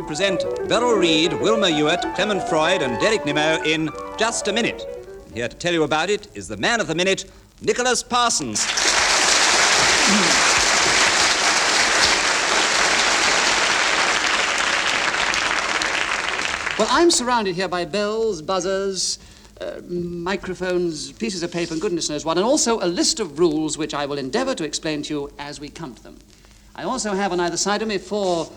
present Beryl Reid, Wilma Ewart, Clement Freud, and Derek Nimmo in Just a Minute. Here to tell you about it is the man of the minute, Nicholas Parsons. Well, I'm surrounded here by bells, buzzers, microphones, pieces of paper, and goodness knows what, and also a list of rules which I will endeavour to explain to you as we come to them. I also have on either side of me 4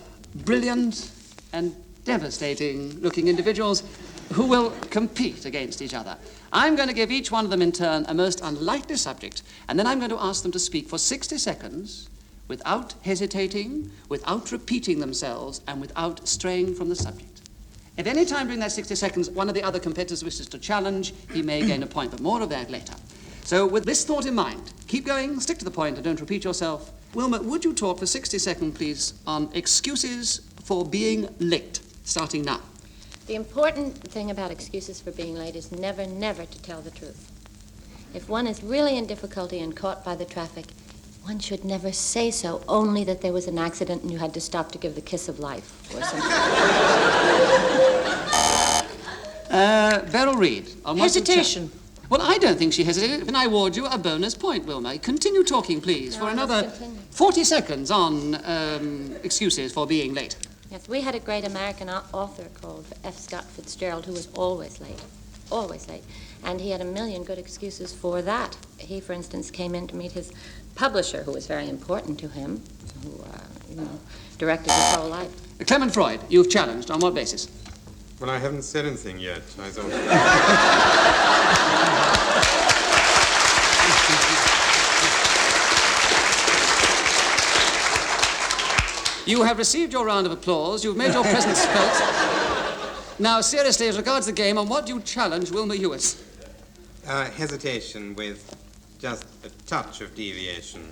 brilliant and devastating-looking individuals who will compete against each other. I'm going to give each one of them in turn a most unlikely subject, and then I'm going to ask them to speak for 60 seconds without hesitating, without repeating themselves, and without straying from the subject. If any time during that 60 seconds one of the other competitors wishes to challenge, he may gain a point, but more of that later. So with this thought in mind, keep going, stick to the point, and don't repeat yourself. Wilma, would you talk for 60 seconds, please, on excuses for being late, starting now? The important thing about excuses for being late is never, never to tell the truth. If one is really in difficulty and caught by the traffic, one should never say so, only that there was an accident and you had to stop to give the kiss of life or something. Beryl Reid. Hesitation. Well, I don't think she hesitated, and I award you a bonus point, Wilma. Continue talking, please, for another 40 seconds on excuses for being late. Yes, we had a great American author called F. Scott Fitzgerald who was always late. Always late. And he had a million good excuses for that. He, for instance, came in to meet his publisher, who was very important to him, who, directed his whole life. Clement Freud, you've challenged. On what basis? Well, I haven't said anything yet. I thought... You have received your round of applause. You've made your presence felt. Now, seriously, as regards the game, on what do you challenge Wilma Ewart? Hesitation with just a touch of deviation.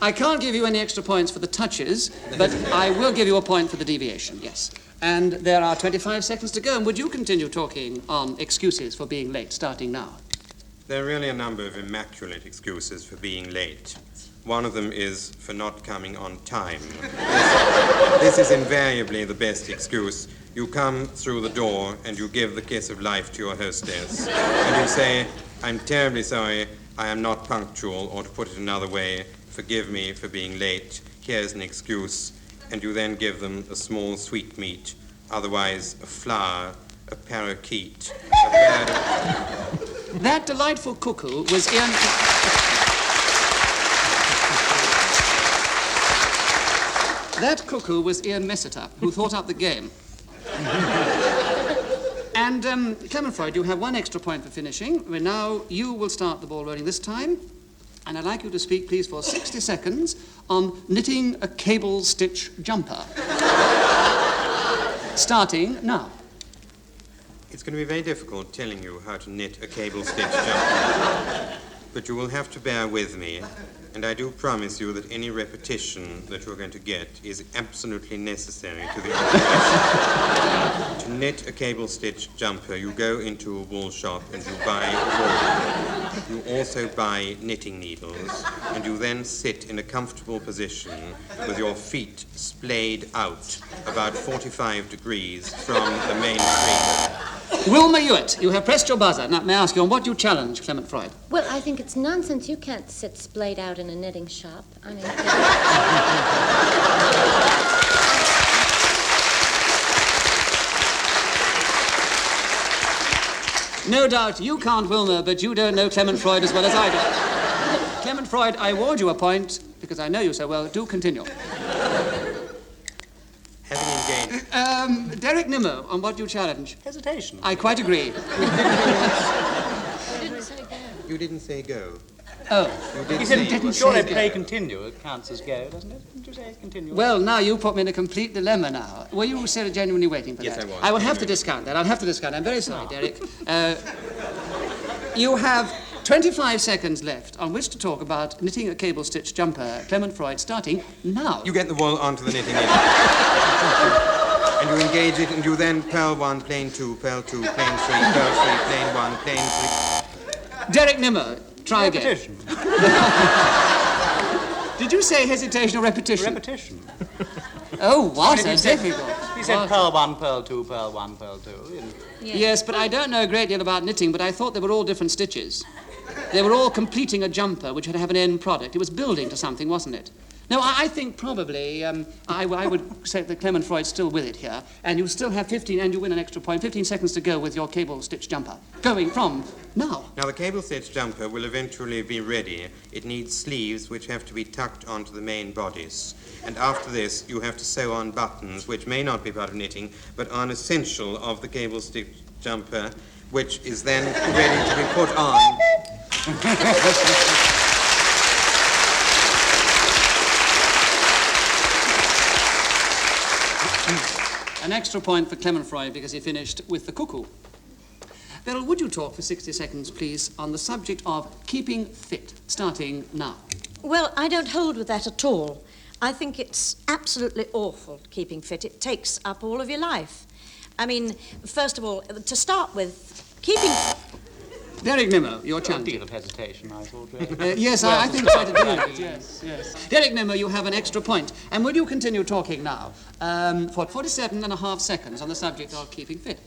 I can't give you any extra points for the touches, but I will give you a point for the deviation, yes. And there are 25 seconds to go, and would you continue talking on excuses for being late, starting now? There are really a number of immaculate excuses for being late. One of them is for not coming on time. This is invariably the best excuse. You come through the door and you give the kiss of life to your hostess. And you say, "I'm terribly sorry, I am not punctual," or to put it another way, "Forgive me for being late. Here's an excuse." And you then give them a small sweetmeat, otherwise a flower, a parakeet, a bird of... That delightful cuckoo was Ian... That cuckoo was Ian Messiter, who thought up the game. And, Clement Freud, you have 1 extra point for finishing. Well, now you will start the ball rolling this time. And I'd like you to speak, please, for 60 seconds on knitting a cable stitch jumper. Starting now. It's going to be very difficult telling you how to knit a cable stitch jumper. But you will have to bear with me. And I do promise you that any repetition that you're going to get is absolutely necessary to the operation. To knit a cable stitch jumper, you go into a wool shop and you buy wool. You also buy knitting needles, and you then sit in a comfortable position with your feet splayed out about 45 degrees from the main street. Wilma Ewart, you have pressed your buzzer. Now, may I ask you, on what do you challenge Clement Freud? Well, I think it's nonsense. You can't sit splayed out in a knitting shop. I mean... No doubt you can't, Wilma, but you don't know Clement Freud as well as I do. Clement Freud, I award you a point, because I know you so well. Do continue. Having engaged... Derek Nimmo, on what do you challenge? Hesitation. I quite agree. You didn't say go. You didn't say go. Oh. You didn't Sure, say they play continue. It counts as go, doesn't it? Didn't you say continue? Well, now you put me in a complete dilemma now. Were you genuinely waiting for Yes, that? I was. I will have to discount that. I'll have to discount. I'm very sorry, Derek. You have 25 seconds left on which to talk about knitting a cable stitch jumper. Clement Freud, starting now. You get the wool onto the knitting needle. And you engage it, and you then purl 1, plain 2, purl 2, plain 3, purl 3, plain 1, plain 3. Derek Nimmo, try Repetition. again. Did you say hesitation or repetition? Repetition. Oh, what He a said- difficult. He said What- pearl 1, pearl 2, pearl 1, pearl 2. Yes, but I don't know a great deal about knitting, but I thought they were all different stitches. They were all completing a jumper which had to have an end product. It was building to something, wasn't it? No, I think probably, I would say that Clement Freud's still with it here, and you still have 15, and you win an extra point, 15 seconds to go with your cable stitch jumper. Going from now. Now, the cable stitch jumper will eventually be ready. It needs sleeves which have to be tucked onto the main bodice. And after this, you have to sew on buttons, which may not be part of knitting, but are an essential of the cable stitch jumper, which is then ready to be put on. An extra point for Clement Freud because he finished with the cuckoo. Beryl, would you talk for 60 seconds, please, on the subject of keeping fit, starting now? Well, I don't hold with that at all. I think it's absolutely awful, keeping fit. It takes up all of your life. I mean, first of all, to start with, keeping... Derek Nimmo, your A challenge. deal of hesitation, I thought, really. Yes, I think quite a deal of it, yes. Derek Nimmo, you have an extra point. And will you continue talking now for 47 and a half seconds on the subject of keeping fit?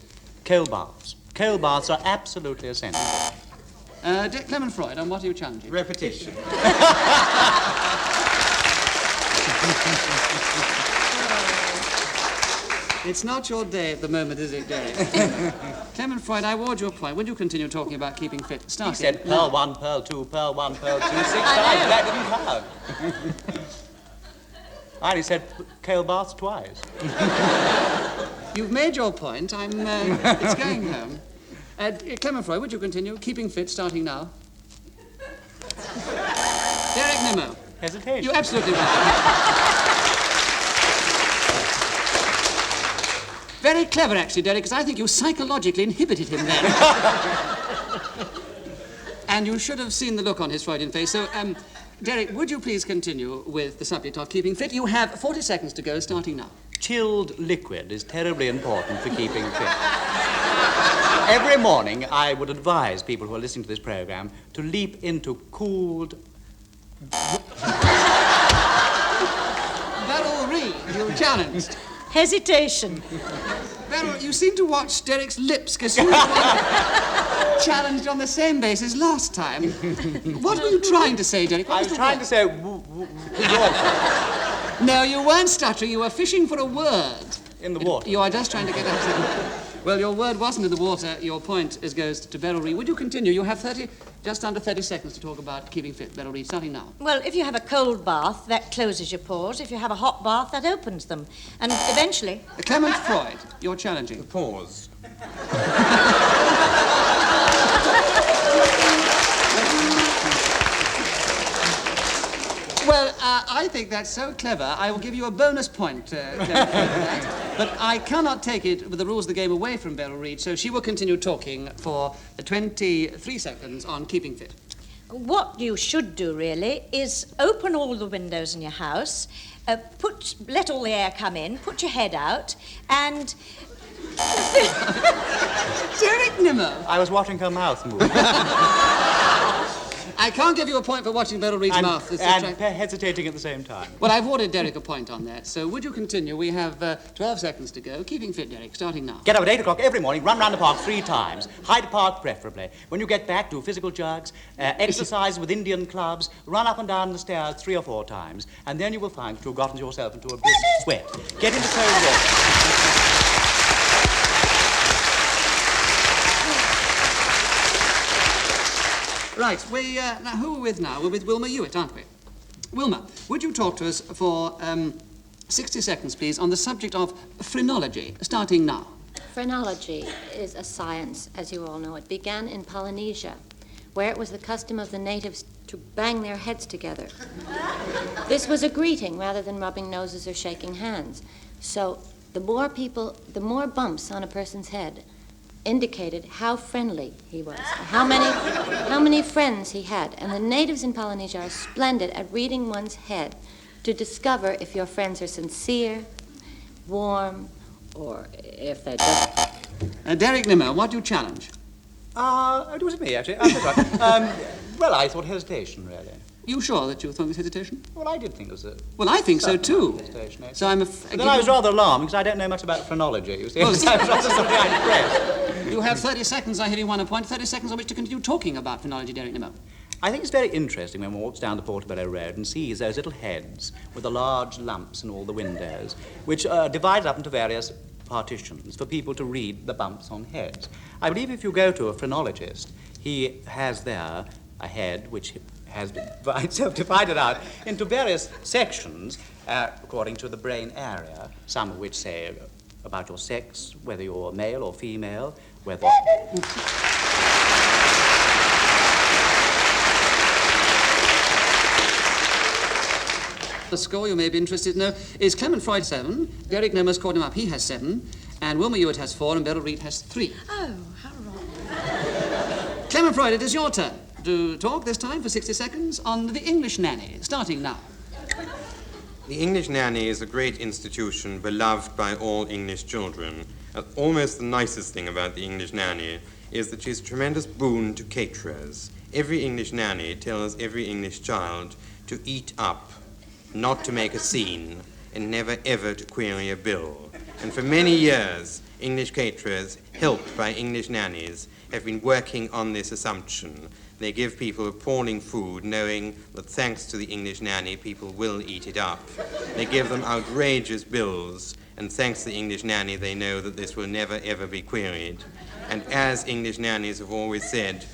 Cold baths. Cold baths are absolutely essential. Clement Freud, on what are you challenging? Repetition. It's not your day at the moment, is it, Derek? Clement Freud, I award you a point. Will you continue talking about keeping fit? Starting He said now. pearl 1, pearl 2, pearl 1, pearl 2, 6 times. That didn't count. I only said cold baths twice. You've made your point. It's going home. Clement Freud, would you continue? Keeping fit, starting now. Derek Nimmo. Hesitation. You absolutely right. Very clever, actually, Derek, because I think you psychologically inhibited him then. And you should have seen the look on his Freudian face. So, Derek, would you please continue with the subject of keeping fit? You have 40 seconds to go, starting now. Chilled liquid is terribly important for keeping fit. Every morning, I would advise people who are listening to this program to leap into cooled... Beryl Reid, you challenged. Hesitation. Beryl, you seem to watch Derek's lips because you were challenged on the same basis last time. What were you trying to say, Derek? What I was the trying word? to say... water No, you weren't stuttering. You were fishing for a word. in the water. You are just trying to get out. Well, your word wasn't in the water. Your point goes to Beryl Reid. Would you continue? You have just under 30 seconds to talk about keeping fit, Beryl Reid, starting now. Well, if you have a cold bath, that closes your pores. If you have a hot bath, that opens them. And eventually... Clement Freud, you're challenging. Pause. Well, I think that's so clever, I will give you a bonus point, Clement Freud, for that. But I cannot take it with the rules of the game away from Beryl Reid, so she will continue talking for 23 seconds on keeping fit. What you should do, really, is open all the windows in your house, let all the air come in, put your head out, and... Derek Nimmo! I was watching her mouth move. I can't give you a point for watching Beryl Reid's mouth. It's and hesitating at the same time. Well, I've awarded Derek a point on that, so would you continue? We have 12 seconds to go. Keeping fit, Derek, starting now. Get up at 8 o'clock every morning, run round the park 3 times. Hyde Park preferably. When you get back, do physical jogs, exercise with Indian clubs, run up and down the stairs 3 or 4 times, and then you will find that you have gotten yourself into a brisk sweat. Get into cold water. Right, now who are we with now? We're with Wilma Ewart, aren't we? Wilma, would you talk to us for 60 seconds, please, on the subject of phrenology, starting now? Phrenology is a science, as you all know. It began in Polynesia, where it was the custom of the natives to bang their heads together. This was a greeting rather than rubbing noses or shaking hands. So the more bumps on a person's head indicated how friendly he was, how many friends he had. And the natives in Polynesia are splendid at reading one's head to discover if your friends are sincere, warm, or if they're just... Derek Nimmo, what do you challenge? It was me, actually. I'm sorry. Well, I thought hesitation, really. You sure that you thought this hesitation? Well, I did think it was a... Well, I think so too. Hesitation, So I'm But then I was rather alarmed because I don't know much about phrenology, you see. Well, I was rather surprised. You have 30 seconds, I hear you want a point, 30 seconds on which to continue talking about phrenology, Derek Nimmo. I think it's very interesting when one walks down the Portobello Road and sees those little heads with the large lamps in all the windows, which are divided up into various partitions for people to read the bumps on heads. I believe if you go to a phrenologist, he has there a head which has been divided out into various sections according to the brain area, some of which say about your sex, whether you're male or female, whether... The score, you may be interested to know, is Clement Freud 7, Derek Nimmo's called him up, he has 7, and Wilma Ewart has 4, and Beryl Reid has 3. Oh, how wrong. Clement Freud, it is your turn to talk this time for 60 seconds on the English nanny, starting now. The English nanny is a great institution beloved by all English children. Almost the nicest thing about the English nanny is that she's a tremendous boon to caterers. Every English nanny tells every English child to eat up, not to make a scene, and never ever to query a bill. And for many years, English caterers, helped by English nannies, have been working on this assumption. They give people appalling food, knowing that thanks to the English nanny, people will eat it up. They give them outrageous bills, and thanks to the English nanny, they know that this will never ever be queried. And as English nannies have always said,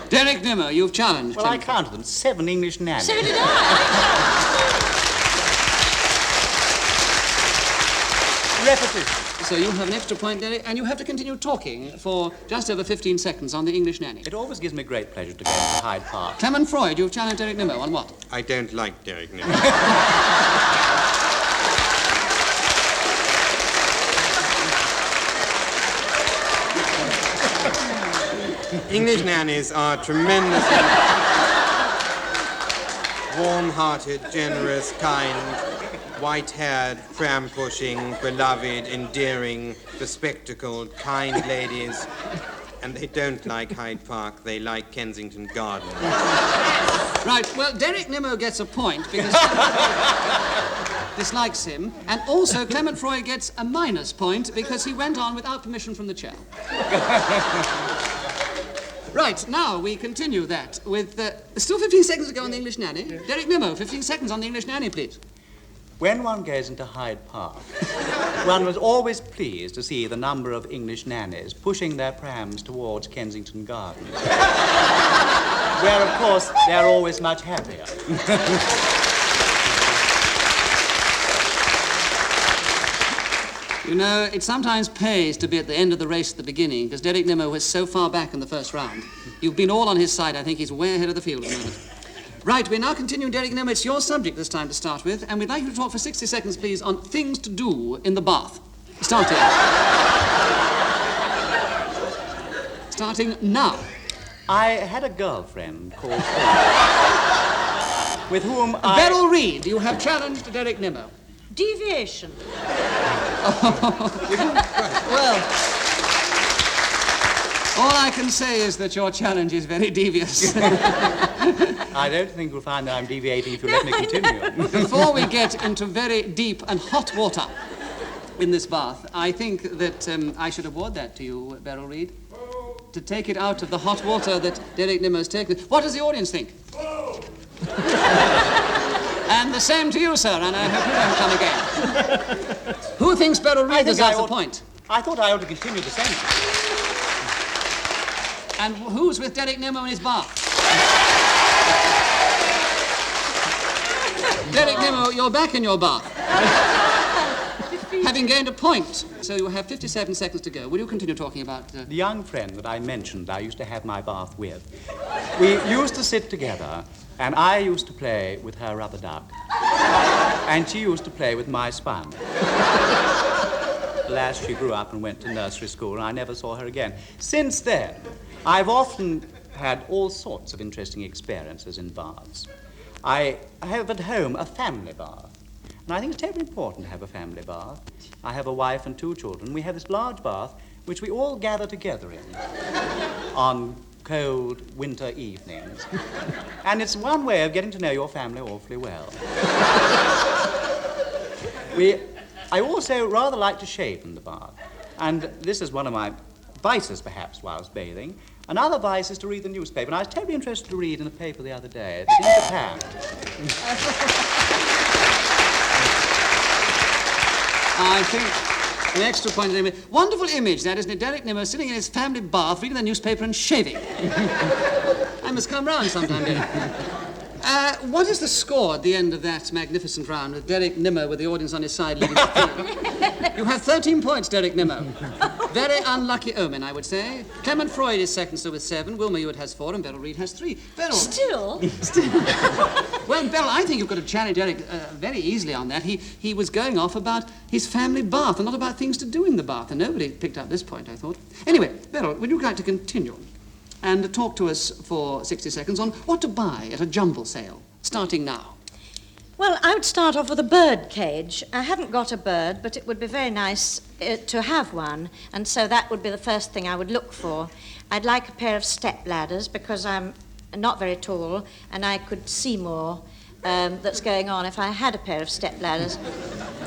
Derek Nimmo, you've challenged. Well, I counted them, 7 English nannies. So did I. Repetition. So you have an extra point, Derek, and you have to continue talking for just over 15 seconds on the English nanny. It always gives me great pleasure to go into Hyde Park. Clement Freud, you've challenged Derek Nimmo on what? I don't like Derek Nimmo. English nannies are tremendously warm-hearted, generous, kind, white-haired, pram-pushing, beloved, endearing, bespectacled, kind ladies. And they don't like Hyde Park, they like Kensington Gardens. Right, well, Derek Nimmo gets a point because dislikes him, and also Clement Freud gets a minus point because he went on without permission from the chair. Right, now we continue that with... still 15 seconds to go on the English nanny. Derek Nimmo, 15 seconds on the English nanny, please. When one goes into Hyde Park, one was always pleased to see the number of English nannies pushing their prams towards Kensington Gardens, where, of course, they're always much happier. You know, it sometimes pays to be at the end of the race at the beginning, because Derek Nimmo was so far back in the first round. You've been all on his side. I think he's way ahead of the field at the moment. Right, we now continue, Derek Nimmo. It's your subject this time to start with, and we'd like you to talk for 60 seconds, please, on things to do in the bath. Starting now. I had a girlfriend called with whom I... Beryl Reid, you have challenged Derek Nimmo. Deviation. Well, all I can say is that your challenge is very devious. I don't think you'll find that I'm deviating if you let me continue. Before we get into very deep and hot water in this bath, I think that I should award that to you, Beryl Reid. To take it out of the hot water that Derek Nimmo's taken. What does the audience think? And the same to you, sir, and I hope you don't come again. Who thinks Beryl Reid deserves a point? I thought I ought to continue the same. And who's with Derek Nimmo in his bath? Derek Nimmo, you're back in your bath. Having gained a point, so you have 57 seconds to go. Will you continue talking about... The young friend that I mentioned I used to have my bath with, we used to sit together, and I used to play with her rubber duck, and she used to play with my sponge. Alas, she grew up and went to nursery school, and I never saw her again. Since then, I've often had all sorts of interesting experiences in baths. I have at home a family bath. And I think it's terribly important to have a family bath. I have a wife and 2 children. We have this large bath which we all gather together in on cold winter evenings. And it's one way of getting to know your family awfully well. I also rather like to shave in the bath. And this is one of my vices, perhaps, whilst bathing. Another vice is to read the newspaper. And I was terribly interested to read in the paper the other day that in Japan... I think an extra point. Wonderful image, that, isn't it? Derek Nimmo sitting in his family bath, reading the newspaper and shaving. I must come round sometime, Derek. What is the score at the end of that magnificent round with Derek Nimmo with the audience on his side leading the field? You have 13 points, Derek Nimmo. Very unlucky omen, I would say. Clement Freud is second, so with 7. Wilma Ewart has 4, and Beryl Reid has 3. Beryl. Still? Well, Beryl, I think you've got to challenge Derek very easily on that. He was going off about his family bath and not about things to do in the bath, and nobody picked up this point, I thought. Anyway, Beryl, would you like to continue and talk to us for 60 seconds on what to buy at a jumble sale, starting now? Well, I would start off with a bird cage. I haven't got a bird, but it would be very nice to have one, and so that would be the first thing I would look for. I'd like a pair of step ladders because I'm not very tall and I could see more that's going on if I had a pair of step ladders.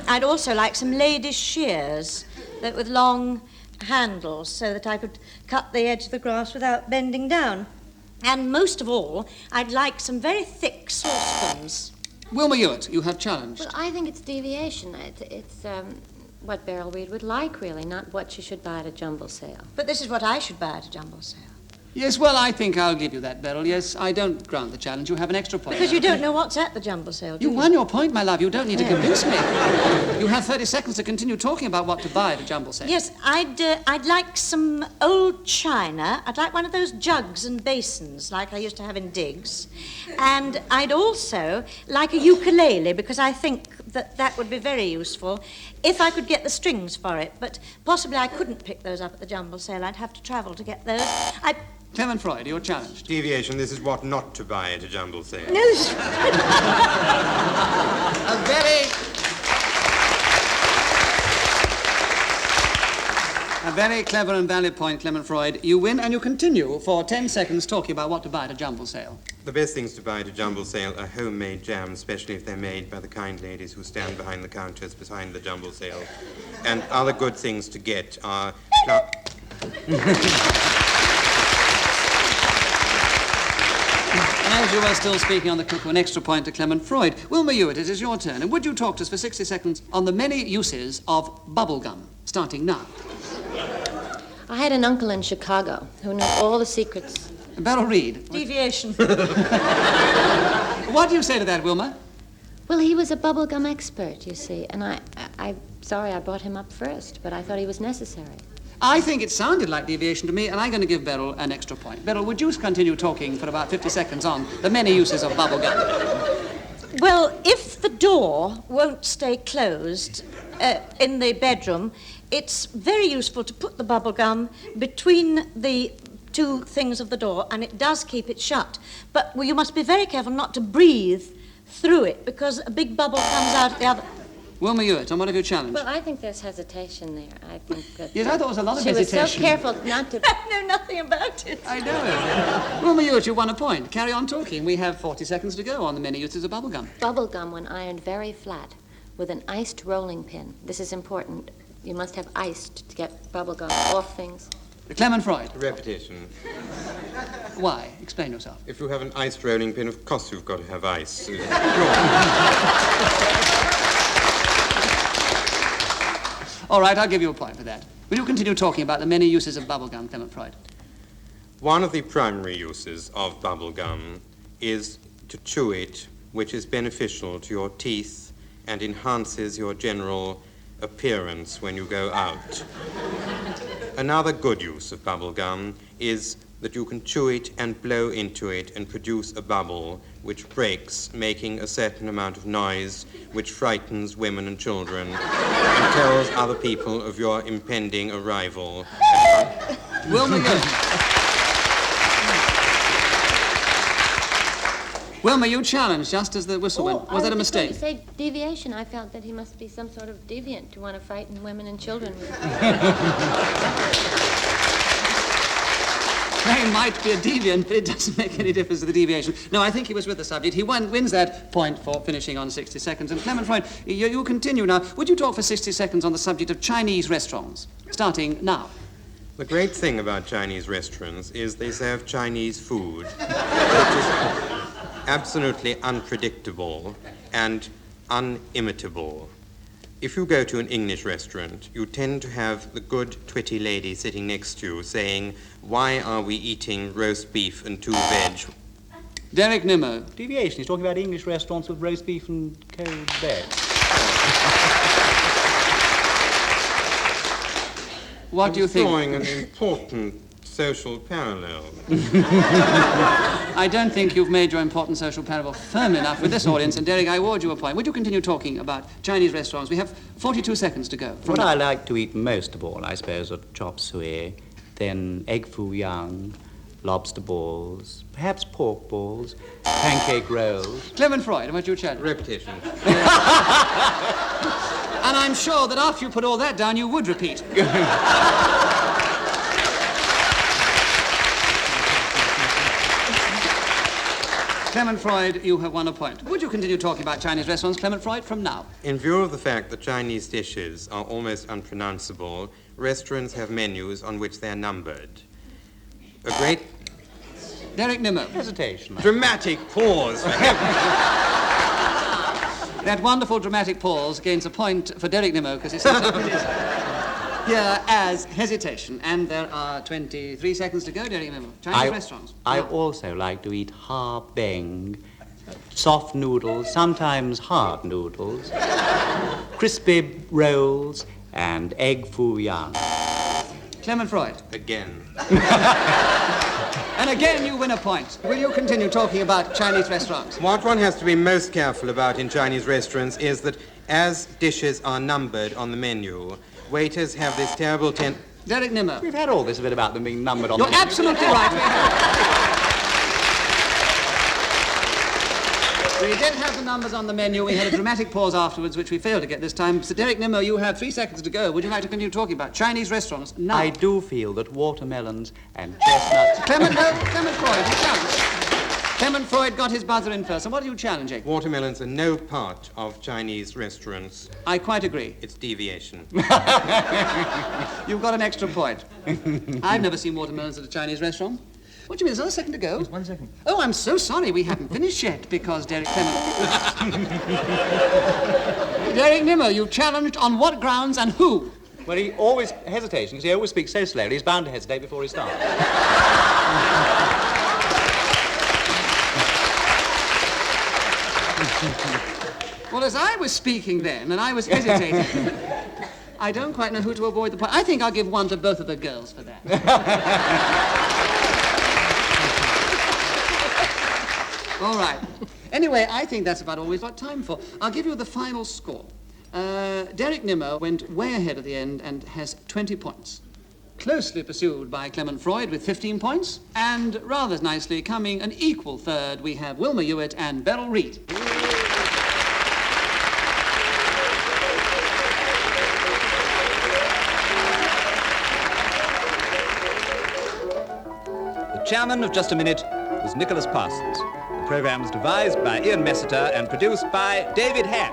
I'd also like some ladies' shears that with long handles so that I could cut the edge of the grass without bending down. And most of all, I'd like some very thick saucepans. Wilma Ewart, you have challenged. Well, I think it's deviation. It's what Beryl Reid would like, really, not what she should buy at a jumble sale. But this is what I should buy at a jumble sale. Yes, well, I think I'll give you that, Beryl. Yes, I don't grant the challenge. You have an extra point. Because you don't know what's at the jumble sale, do You you? won your point, my love. You don't need to convince me. You have 30 seconds to continue talking about what to buy at a jumble sale. Yes, I'd like some old china. I'd like one of those jugs and basins like I used to have in digs. And I'd also like a ukulele because I think that would be very useful if I could get the strings for it. But possibly I couldn't pick those up at the jumble sale. I'd have to travel to get those. Clement Freud, you're challenged. Deviation, this is what not to buy at a jumble sale. No, this is... A very clever and valid point, Clement Freud. You win and you continue for 10 seconds talking about what to buy at a jumble sale. The best things to buy at a jumble sale are homemade jams, especially if they're made by the kind ladies who stand behind the counters behind the jumble sale. And other good things to get are... As you were still speaking on the cuckoo, an extra point to Clement Freud. Wilma Ewart, it is your turn. And would you talk to us for 60 seconds on the many uses of bubble gum, starting now? I had an uncle in Chicago who knew all the secrets. Beryl Reid. Deviation. What do you say to that, Wilma? Well, he was a bubblegum expert, you see, and I'm sorry I brought him up first, but I thought he was necessary. I think it sounded like deviation to me, and I'm going to give Beryl an extra point. Beryl, would you continue talking for about 50 seconds on the many uses of bubble gum? Well, if the door won't stay closed in the bedroom, it's very useful to put the bubble gum between the two things of the door, and it does keep it shut. But you must be very careful not to breathe through it, because a big bubble comes out at the other... Wilma Ewart, on what have you challenged? Well, I think there's hesitation there. I think that... Yes, I thought there was a lot of she hesitation. was so careful not to... I know nothing about it. I know. Wilma Ewart, you won a point. Carry on talking. We have 40 seconds to go on the many uses of bubble gum. Bubble gum, when ironed very flat, with an iced rolling pin. This is important. You must have iced to get bubble gum off things. Clement Freud. Repetition. Why? Explain yourself. If you have an iced rolling pin, of course you've got to have ice. All right, I'll give you a point for that. Will you continue talking about the many uses of bubble gum, Clement Freud? One of the primary uses of bubble gum is to chew it, which is beneficial to your teeth and enhances your general appearance when you go out. Another good use of bubble gum is that you can chew it and blow into it and produce a bubble which breaks, making a certain amount of noise which frightens women and children and tells other people of your impending arrival. Wilma Ewart. Wilma, you challenged just as the whistle went. Was that a mistake? You say deviation. I felt that he must be some sort of deviant to want to frighten women and children. claim might be a deviant, but it doesn't make any difference to the deviation. No, I think he was with the subject. He wins that point for finishing on 60 seconds. And Clement Freud, you continue now. Would you talk for 60 seconds on the subject of Chinese restaurants, starting now? The great thing about Chinese restaurants is they serve Chinese food, which is absolutely unpredictable and unimitable. If you go to an English restaurant, you tend to have the good, twitty lady sitting next to you saying, "Why are we eating roast beef and 2 veg?" Derek Nimmo. Deviation. He's talking about English restaurants with roast beef and cold veg. What do you think? Drawing an important social parallel. I don't think you've made your important social parable firm enough with this audience, and Derek, I award you a point. Would you continue talking about Chinese restaurants? We have 42 seconds to go. What I like to eat most of all, I suppose, are chop suey, then egg foo young, lobster balls, perhaps pork balls, pancake rolls. Clement Freud, what do you challenge? Repetition. And I'm sure that after you put all that down, you would repeat. Clement Freud, you have won a point. Would you continue talking about Chinese restaurants, Clement Freud, from now? In view of the fact that Chinese dishes are almost unpronounceable, restaurants have menus on which they are numbered. A great Derek Nimmo. Hesitation. dramatic pause. For That wonderful dramatic pause gains a point for Derek Nimmo because it's here as hesitation. And there are 23 seconds to go, Derek Nimmo. Chinese restaurants. I also like to eat ha beng, soft noodles, sometimes hard noodles, crispy rolls, and egg foo young. Clement Freud. Again. And again, you win a point. Will you continue talking about Chinese restaurants? What one has to be most careful about in Chinese restaurants is that as dishes are numbered on the menu, waiters have this terrible Derek Nimmo. We've had all this bit about them being numbered on You're the menu. absolutely right. We did have the numbers on the menu. We had a dramatic pause afterwards, which we failed to get this time. So, Derek Nimmo, you have 3 seconds to go. Would you like to continue talking about Chinese restaurants now? I do feel that watermelons and chestnuts... Clement Freud, you challenge. Clement Freud got his buzzer in first. And what are you challenging? Watermelons are no part of Chinese restaurants. I quite agree. It's deviation. You've got an extra point. I've never seen watermelons at a Chinese restaurant. What do you mean? There's another second to go? Just 1 second. Oh, I'm so sorry. We haven't finished yet because Derek Clement... Derek Nimmo, you challenged on what grounds and who? Well, he always hesitates because he always speaks so slowly. He's bound to hesitate before he starts. Well, as I was speaking then, and I was hesitating, I don't quite know who to avoid the point. I think I'll give one to both of the girls for that. All right. Anyway, I think that's about all we've got time for. I'll give you the final score. Derek Nimmo went way ahead at the end and has 20 points. Closely pursued by Clement Freud with 15 points. And rather nicely, coming an equal third, we have Wilma Ewart and Beryl Reid. The chairman of Just a Minute was Nicholas Parsons. The program was devised by Ian Messiter and produced by David Hash.